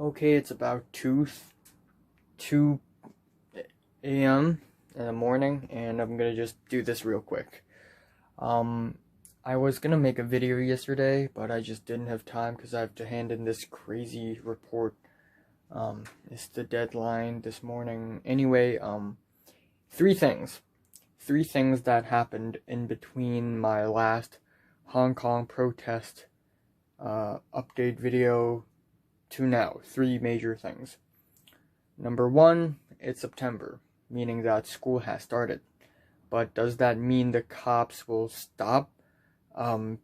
Okay, it's about 2 a.m. in the morning, and I'm gonna just do this real quick. Um, I was gonna make a video yesterday, but I just didn't have time because I have to hand in this crazy report. It's the deadline this morning. Anyway, three things. Three things that happened in between my last Hong Kong protest update video to now. Three major things. Number one, it's September, meaning that school has started. But does that mean the cops will stop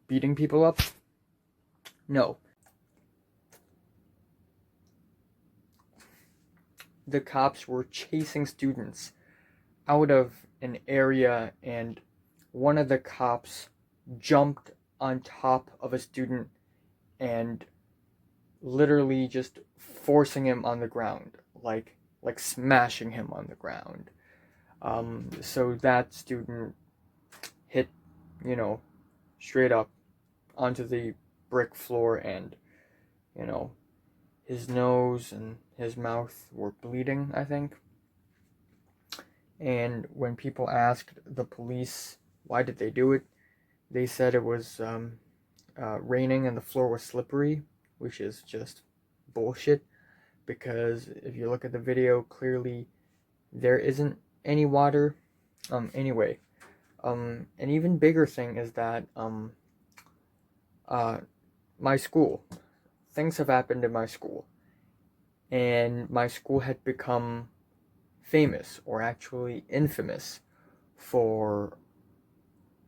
beating people up? No. The cops were chasing students out of an area, and one of the cops jumped on top of a student and literally just forcing him on the ground, like smashing him on the ground. So that student hit, you know, straight up onto the brick floor, and you know, his nose and his mouth were bleeding, I think. And when people asked the police why did they do it, they said it was raining and the floor was slippery, which is just bullshit. Because if you look at the video, clearly there isn't any water. Anyway, an even bigger thing is that uh, my school, things have happened in my school, and my school had become famous, or actually infamous, for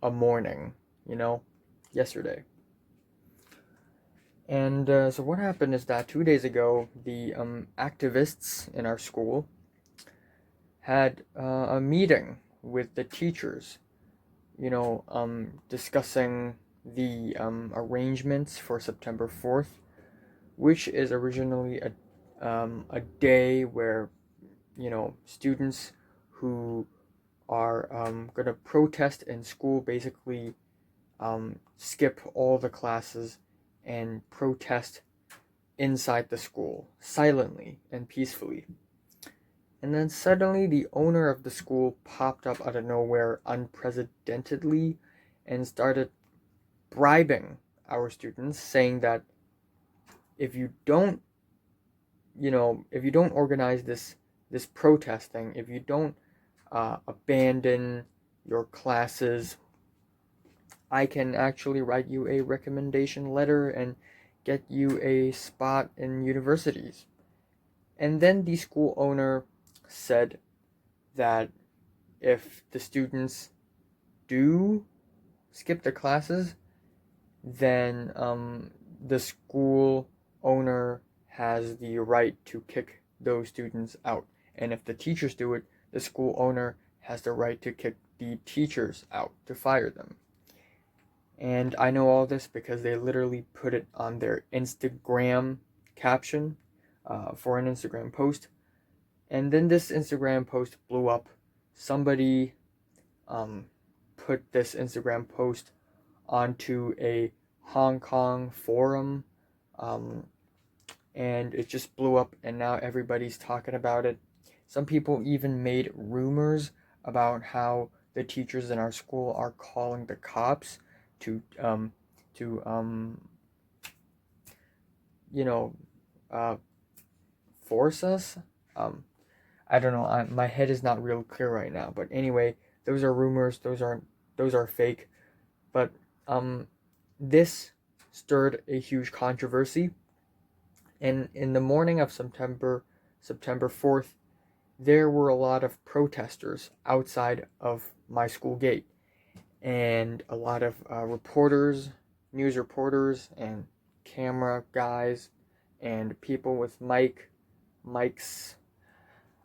a morning, you know, yesterday. And so what happened is that 2 days ago, the activists in our school had a meeting with the teachers, discussing the arrangements for September 4th, which is originally a day where, students who are going to protest in school basically skip all the classes and protest inside the school silently and peacefully. And then suddenly the owner of the school popped up out of nowhere unprecedentedly and started bribing our students, saying that if you don't, if you don't organize this protesting, if you don't abandon your classes, I can actually write you a recommendation letter and get you a spot in universities. And then the school owner said that if the students do skip the classes, then the school owner has the right to kick those students out. And if the teachers do it, the school owner has the right to kick the teachers out, to fire them. And I know all this because they literally put it on their Instagram caption for an Instagram post. And then this Instagram post blew up. Somebody um, put this Instagram post onto a Hong Kong forum, um, and it just blew up, and now everybody's talking about it. Some people even made rumors about how the teachers in our school are calling the cops to to you know uh, force us. Um, I don't know. My head is not real clear right now. But anyway, those are rumors. Those are fake. But um, this stirred a huge controversy. And in the morning of September 4th, there were a lot of protesters outside of my school gate, and a lot of reporters, news reporters, and camera guys, and people with mics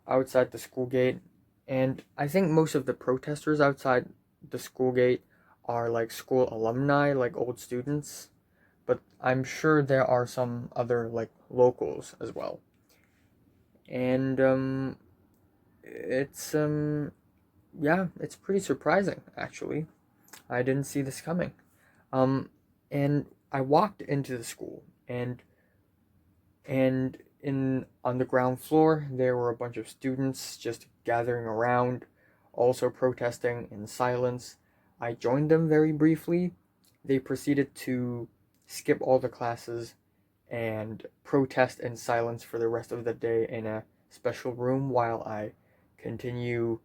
outside the school gate. And I think most of the protesters outside the school gate are like school alumni, like old students, but I'm sure there are some other like locals as well. And it's yeah, it's pretty surprising actually. I didn't see this coming. Um and I walked into the school, and on the ground floor, there were a bunch of students just gathering around, also protesting in silence. I joined them very briefly. They proceeded to skip all the classes and protest in silence for the rest of the day in a special room while I continue,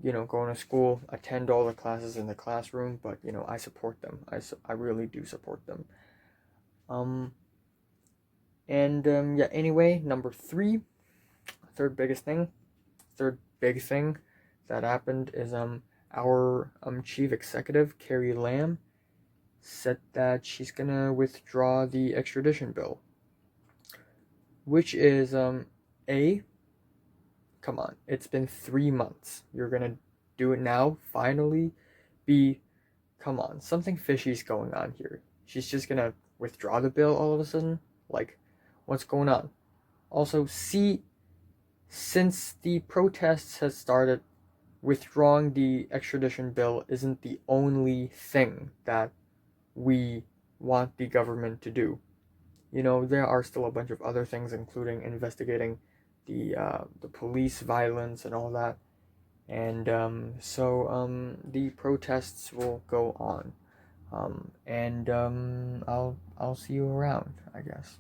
going to school, attend all the classes in the classroom, but, I support them. I really do support them. Um, yeah, anyway, number three, third biggest thing, third big thing that happened is, our chief executive, Carrie Lam, said that she's gonna withdraw the extradition bill, which is, A, come on, it's been 3 months. You're gonna do it now, finally? B, come on, something fishy's going on here. She's just gonna withdraw the bill all of a sudden? Like, what's going on? Also, C, since the protests has started, withdrawing the extradition bill isn't the only thing that we want the government to do. There are still a bunch of other things, including investigating the police violence and all that. And the protests will go on. And I'll see you around, I guess.